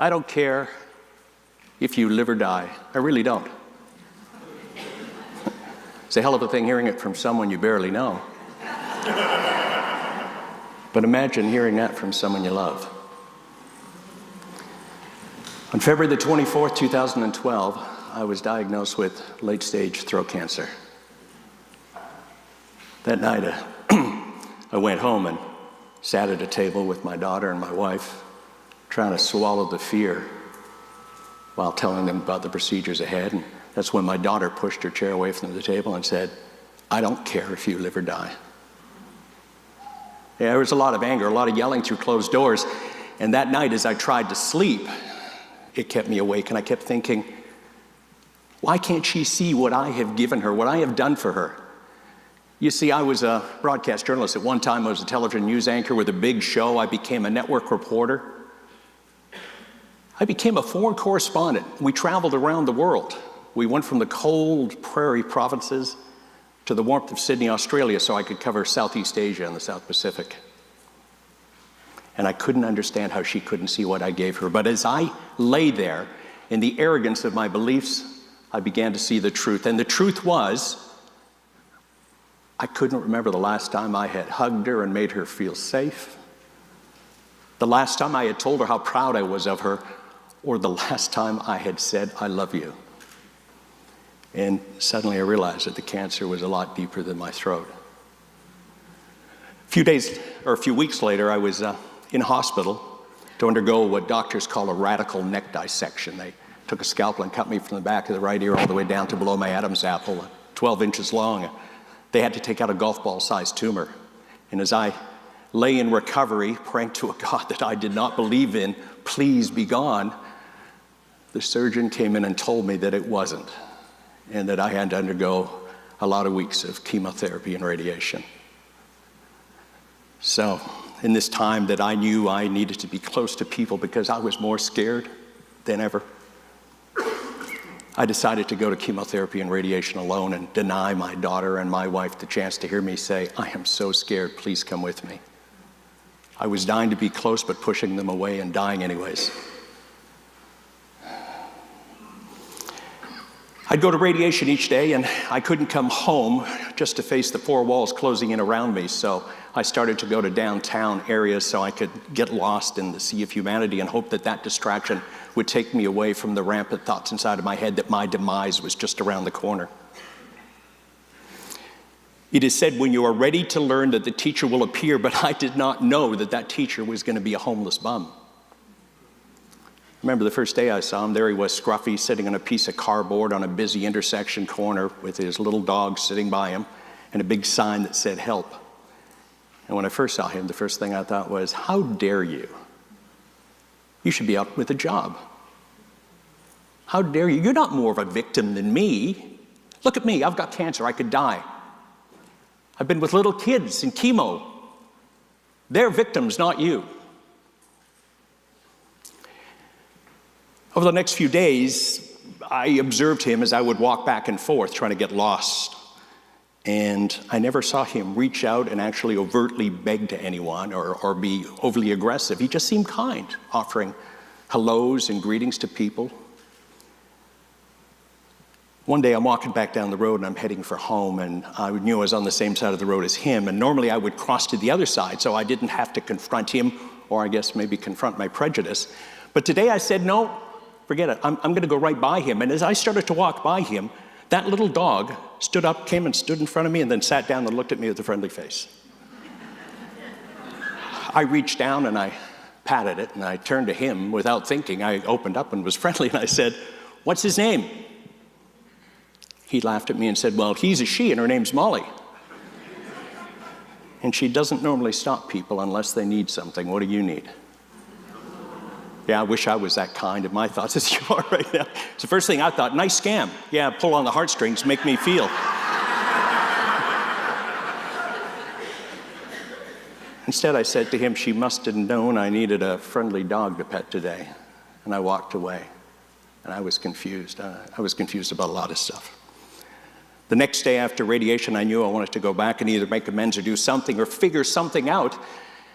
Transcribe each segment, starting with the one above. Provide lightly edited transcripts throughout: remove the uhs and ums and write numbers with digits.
I don't care if you live or die. I really don't. It's a hell of a thing hearing it from someone you barely know. But imagine hearing that from someone you love. On February the 24th, 2012, I was diagnosed with late-stage throat cancer. That night, I went home and sat at a table with my daughter and my wife, trying to swallow the fear while telling them about the procedures ahead. And that's when my daughter pushed her chair away from the table and said, "I don't care if you live or die." Yeah, there was a lot of anger, a lot of yelling through closed doors. And that night, as I tried to sleep, it kept me awake, and I kept thinking, why can't she see what I have given her, what I have done for her? You see, I was a broadcast journalist. At one time, I was a television news anchor with a big show. I became a network reporter. I became a foreign correspondent. We traveled around the world. We went from the cold prairie provinces to the warmth of Sydney, Australia, so I could cover Southeast Asia and the South Pacific. And I couldn't understand how she couldn't see what I gave her. But as I lay there, in the arrogance of my beliefs, I began to see the truth. And the truth was, I couldn't remember the last time I had hugged her and made her feel safe, the last time I had told her how proud I was of her, or the last time I had said, "I love you." And suddenly I realized that the cancer was a lot deeper than my throat. A few weeks later, I was in hospital to undergo what doctors call a radical neck dissection. They took a scalpel and cut me from the back of the right ear all the way down to below my Adam's apple, 12 inches long. They had to take out a golf ball-sized tumor. And as I lay in recovery, praying to a God that I did not believe in, "Please be gone," the surgeon came in and told me that it wasn't, and that I had to undergo a lot of weeks of chemotherapy and radiation. So, in this time that I knew I needed to be close to people because I was more scared than ever, I decided to go to chemotherapy and radiation alone and deny my daughter and my wife the chance to hear me say, "I am so scared, please come with me." I was dying to be close, but pushing them away and dying anyways. I'd go to radiation each day, and I couldn't come home just to face the four walls closing in around me, so I started to go to downtown areas so I could get lost in the sea of humanity and hope that that distraction would take me away from the rampant thoughts inside of my head that my demise was just around the corner. It is said, when you are ready to learn, that the teacher will appear, but I did not know that that teacher was going to be a homeless bum. Remember the first day I saw him, there he was, scruffy, sitting on a piece of cardboard on a busy intersection corner with his little dog sitting by him and a big sign that said, "Help." And when I first saw him, the first thing I thought was, how dare you? You should be out with a job. How dare you? You're not more of a victim than me. Look at me, I've got cancer, I could die. I've been with little kids in chemo. They're victims, not you. Over the next few days, I observed him as I would walk back and forth trying to get lost. And I never saw him reach out and actually overtly beg to anyone or be overly aggressive. He just seemed kind, offering hellos and greetings to people. One day I'm walking back down the road and I'm heading for home, and I knew I was on the same side of the road as him, and normally I would cross to the other side so I didn't have to confront him, or I guess maybe confront my prejudice. But today I said, no, forget it, I'm going to go right by him. And as I started to walk by him, that little dog stood up, came and stood in front of me, and then sat down and looked at me with a friendly face. I reached down and I patted it, and I turned to him without thinking. I opened up and was friendly, and I said, "What's his name?" He laughed at me and said, "Well, he's a she, and her name's Molly. And she doesn't normally stop people unless they need something. What do you need?" Yeah, I wish I was that kind of my thoughts as you are right now. It's the first thing I thought, nice scam. Yeah, pull on the heartstrings, make me feel. Instead, I said to him, "She must have known I needed a friendly dog to pet today." And I walked away. And I was confused. I was confused about a lot of stuff. The next day after radiation, I knew I wanted to go back and either make amends or do something or figure something out.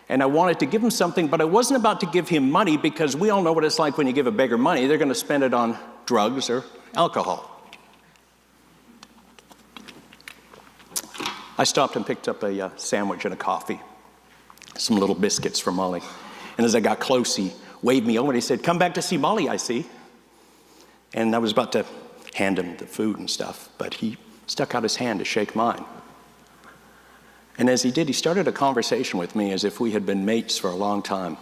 And I wanted to give him something, but I wasn't about to give him money because we all know what it's like when you give a beggar money. They're going to spend it on drugs or alcohol. I stopped and picked up a sandwich and a coffee, some little biscuits for Molly. And as I got close, he waved me over and he said, "Come back to see Molly, I see." And I was about to hand him the food and stuff, but he stuck out his hand to shake mine. And as he did, he started a conversation with me as if we had been mates for a long time.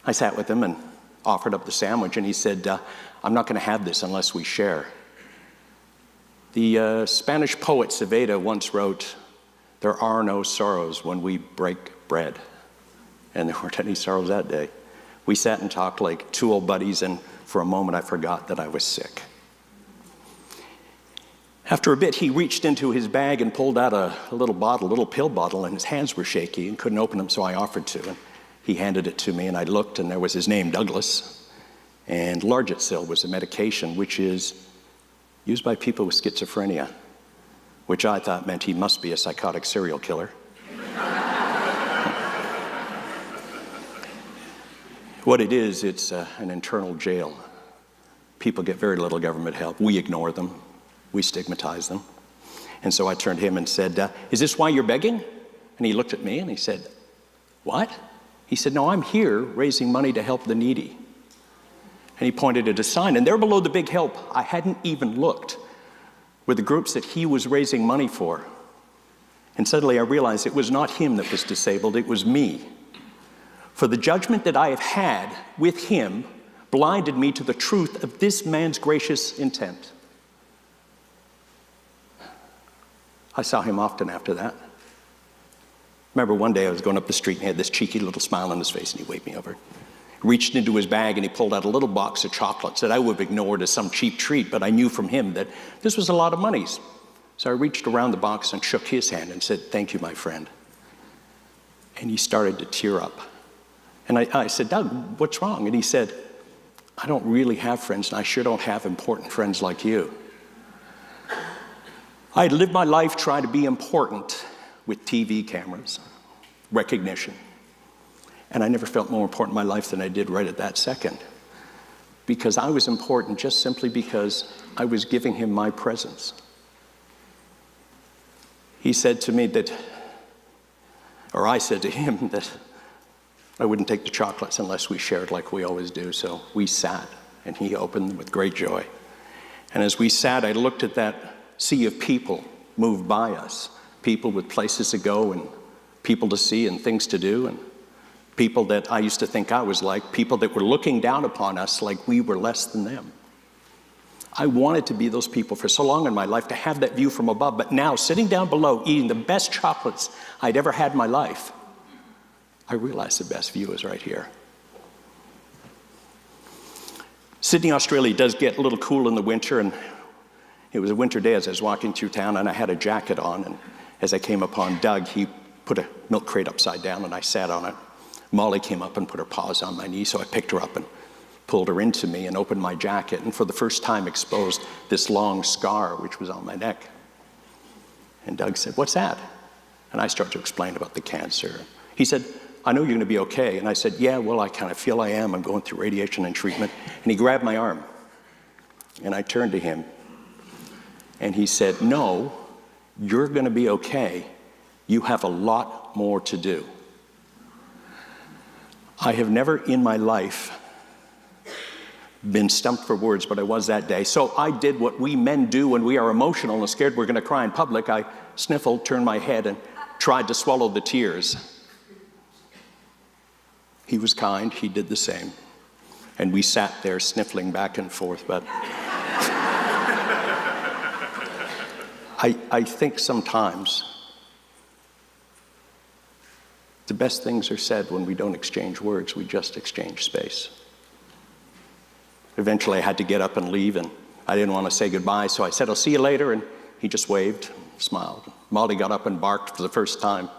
I sat with him and offered up the sandwich, and he said, "I'm not going to have this unless we share." The Spanish poet Saavedra once wrote, "There are no sorrows when we break bread." And there weren't any sorrows that day. We sat and talked like two old buddies, and for a moment I forgot that I was sick. After a bit, he reached into his bag and pulled out a little pill bottle, and his hands were shaky and couldn't open them, so I offered to. And he handed it to me, and I looked, and there was his name, Douglas. And Largitsil was a medication which is used by people with schizophrenia, which I thought meant he must be a psychotic serial killer. What it is, it's an internal jail. People get very little government help. We ignore them. We stigmatize them. And so I turned to him and said, "Is this why you're begging?" And he looked at me and he said, "What?" He said, "No, I'm here raising money to help the needy." And he pointed at a sign, and there below the big help, I hadn't even looked, were the groups that he was raising money for. And suddenly I realized it was not him that was disabled, it was me. For the judgment that I have had with him blinded me to the truth of this man's gracious intent. I saw him often after that. Remember one day I was going up the street and he had this cheeky little smile on his face and he waved me over. He reached into his bag and he pulled out a little box of chocolates that I would have ignored as some cheap treat, but I knew from him that this was a lot of money. So I reached around the box and shook his hand and said, "Thank you, my friend." And he started to tear up. And I said, "Doug, what's wrong?" And he said, "I don't really have friends, and I sure don't have important friends like you." I had lived my life trying to be important with TV cameras, recognition. And I never felt more important in my life than I did right at that second. Because I was important just simply because I was giving him my presence. He said to me that, or I said to him that I wouldn't take the chocolates unless we shared like we always do. So we sat, and he opened them with great joy. And as we sat, I looked at that sea of people move by us, people with places to go and people to see and things to do, and people that I used to think I was like, people that were looking down upon us like we were less than them. I wanted to be those people for so long in my life, to have that view from above, but now sitting down below eating the best chocolates I'd ever had in my life, I realized the best view is right here. Sydney, Australia does get a little cool in the winter, and it was a winter day as I was walking through town, and I had a jacket on, and as I came upon Doug, he put a milk crate upside down, and I sat on it. Molly came up and put her paws on my knee, so I picked her up and pulled her into me and opened my jacket, and for the first time exposed this long scar which was on my neck. And Doug said, "What's that?" And I started to explain about the cancer. He said, "I know you're going to be okay." And I said, "Yeah, well, I kind of feel I am. I'm going through radiation and treatment." And he grabbed my arm, and I turned to him, and he said, "No, you're going to be okay. You have a lot more to do." I have never in my life been stumped for words, but I was that day. So I did what we men do when we are emotional and scared we're going to cry in public. I sniffled, turned my head, and tried to swallow the tears. He was kind, he did the same. And we sat there sniffling back and forth, but I think sometimes the best things are said when we don't exchange words, we just exchange space. Eventually I had to get up and leave, and I didn't want to say goodbye, so I said, "I'll see you later," and he just waved, smiled. Molly got up and barked for the first time.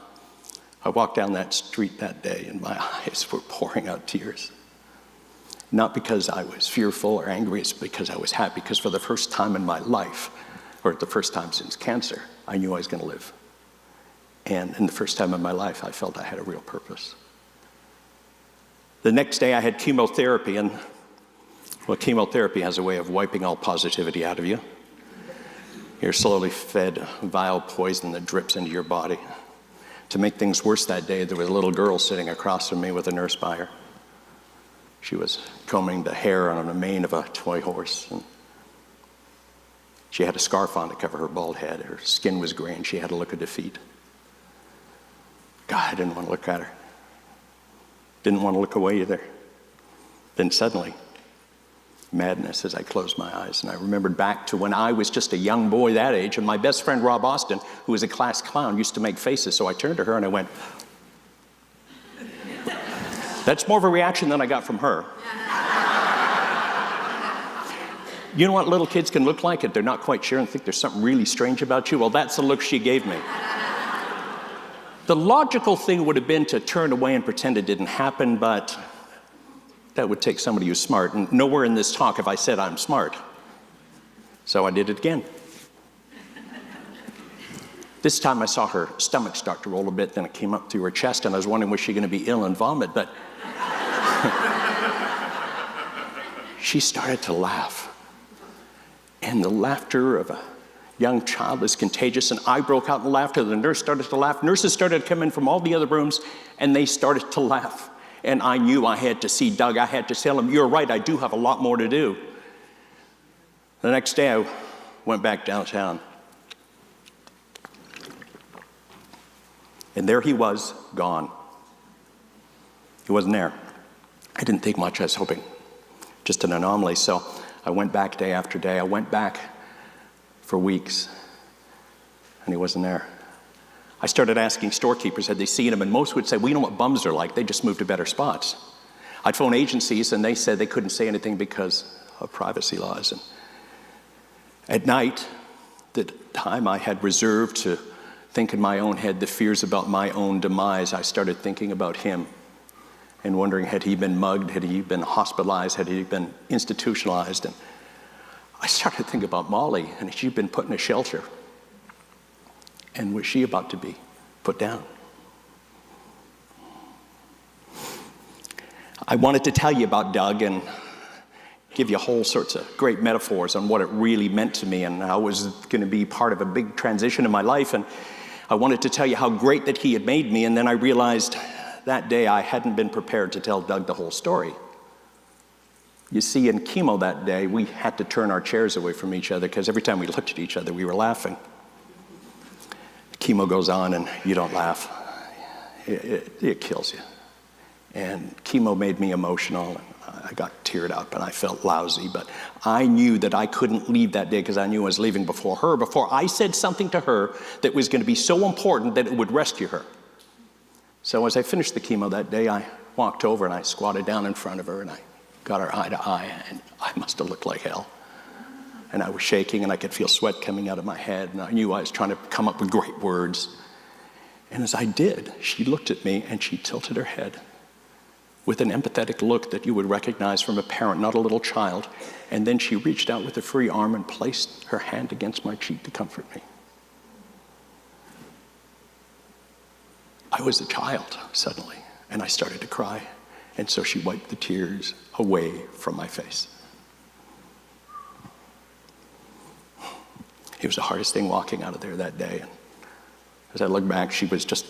I walked down that street that day, and my eyes were pouring out tears. Not because I was fearful or angry, it's because I was happy, because for the first time in my life, or the first time since cancer, I knew I was going to live. And the first time in my life, I felt I had a real purpose. The next day, I had chemotherapy, and well, chemotherapy has a way of wiping all positivity out of you. You're slowly fed vile poison that drips into your body. To make things worse that day, there was a little girl sitting across from me with a nurse by her. She was combing the hair on the mane of a toy horse, and she had a scarf on to cover her bald head. Her skin was gray, and she had a look of defeat. God, I didn't want to look at her. Didn't want to look away either. Then suddenly, madness as I closed my eyes, and I remembered back to when I was just a young boy that age, and my best friend Rob Austin, who was a class clown, used to make faces. So I turned to her and I went, that's more of a reaction than I got from her. You know what little kids can look like if they're not quite sure and think there's something really strange about you? Well, that's the look she gave me. The logical thing would have been to turn away and pretend it didn't happen, but that would take somebody who's smart. And nowhere in this talk have I said I'm smart. So I did it again. This time I saw her stomach start to roll a bit, then it came up through her chest, and I was wondering, was she going to be ill and vomit? But she started to laugh. And the laughter of a young child is contagious, and I broke out in laughter. The nurse started to laugh. Nurses started to come in from all the other rooms, and they started to laugh. And I knew I had to see Doug. I had to tell him, you're right, I do have a lot more to do. The next day, I went back downtown. And there he was, gone. He wasn't there. I didn't think much. I was hoping just an anomaly. So I went back day after day. I went back for weeks, and he wasn't there. I started asking storekeepers, had they seen him, and most would say, we know what bums are like, they just moved to better spots. I'd phone agencies, and they said they couldn't say anything because of privacy laws. And at night, the time I had reserved to think in my own head the fears about my own demise, I started thinking about him and wondering, had he been mugged, had he been hospitalized, had he been institutionalized? And I started thinking about Molly, and she'd been put in a shelter. And was she about to be put down? I wanted to tell you about Doug and give you whole sorts of great metaphors on what it really meant to me and how it was going to be part of a big transition in my life. And I wanted to tell you how great that he had made me. And then I realized that day I hadn't been prepared to tell Doug the whole story. You see, in chemo that day, we had to turn our chairs away from each other because every time we looked at each other, we were laughing. Chemo goes on and you don't laugh. It kills you. And chemo made me emotional, and I got teared up and I felt lousy, but I knew that I couldn't leave that day because I knew I was leaving before her, before I said something to her that was going to be so important that it would rescue her. So as I finished the chemo that day, I walked over and I squatted down in front of her and I got her eye to eye, and I must have looked like hell. And I was shaking, and I could feel sweat coming out of my head, and I knew I was trying to come up with great words. And as I did, she looked at me, and she tilted her head with an empathetic look that you would recognize from a parent, not a little child. And then she reached out with a free arm and placed her hand against my cheek to comfort me. I was a child suddenly, and I started to cry. And so she wiped the tears away from my face. It was the hardest thing walking out of there that day. And as I look back, she was just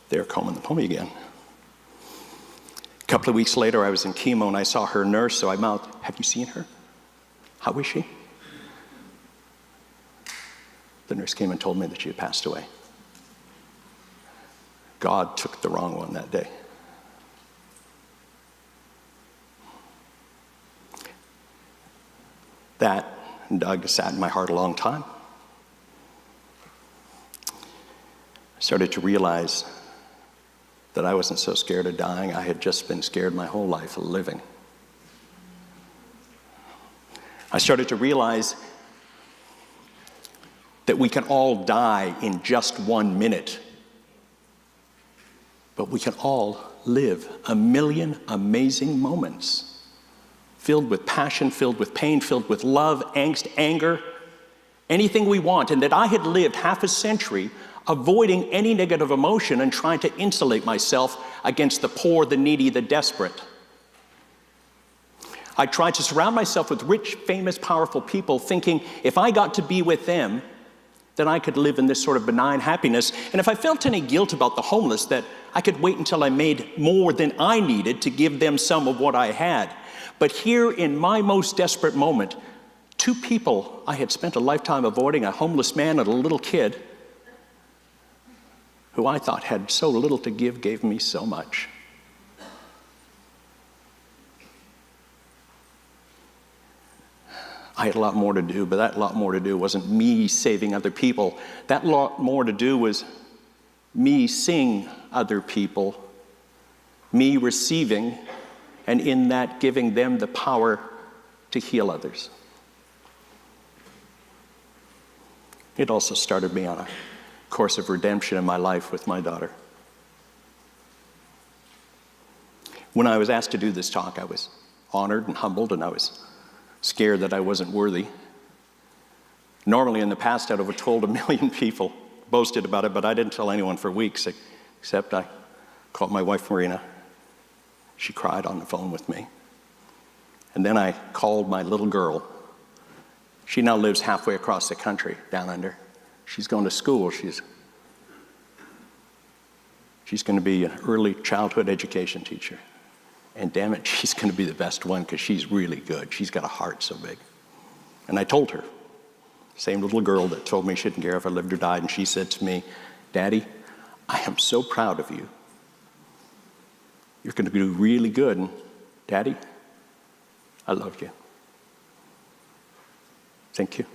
there combing the pony again. A couple of weeks later, I was in chemo and I saw her nurse, so I mouthed, have you seen her? How is she? The nurse came and told me that she had passed away. God took the wrong one that day. That, and Doug, sat in my heart a long time. I started to realize that I wasn't so scared of dying. I had just been scared my whole life of living. I started to realize that we can all die in just 1 minute, but we can all live 1,000,000 amazing moments, filled with passion, filled with pain, filled with love, angst, anger, anything we want. And that I had lived half a century avoiding any negative emotion and trying to insulate myself against the poor, the needy, the desperate. I tried to surround myself with rich, famous, powerful people, thinking if I got to be with them, then I could live in this sort of benign happiness. And if I felt any guilt about the homeless, that I could wait until I made more than I needed to give them some of what I had. But here in my most desperate moment, two people I had spent a lifetime avoiding, a homeless man and a little kid, who I thought had so little to give, gave me so much. I had a lot more to do, but that lot more to do wasn't me saving other people. That lot more to do was me seeing other people, me receiving, and in that giving them the power to heal others. It also started me on a course of redemption in my life with my daughter. When I was asked to do this talk, I was honored and humbled, and I was scared that I wasn't worthy. Normally in the past I'd have told 1 million people, boasted about it, but I didn't tell anyone for weeks, except I called my wife Marina. She cried on the phone with me. And then I called my little girl. She now lives halfway across the country, down under. She's going to school. She's going to be an early childhood education teacher. And damn it, she's going to be the best one because she's really good. She's got a heart so big. And I told her, same little girl that told me she didn't care if I lived or died, and she said to me, "Daddy, I am so proud of you. You're going to do really good, and Daddy, I love you." Thank you.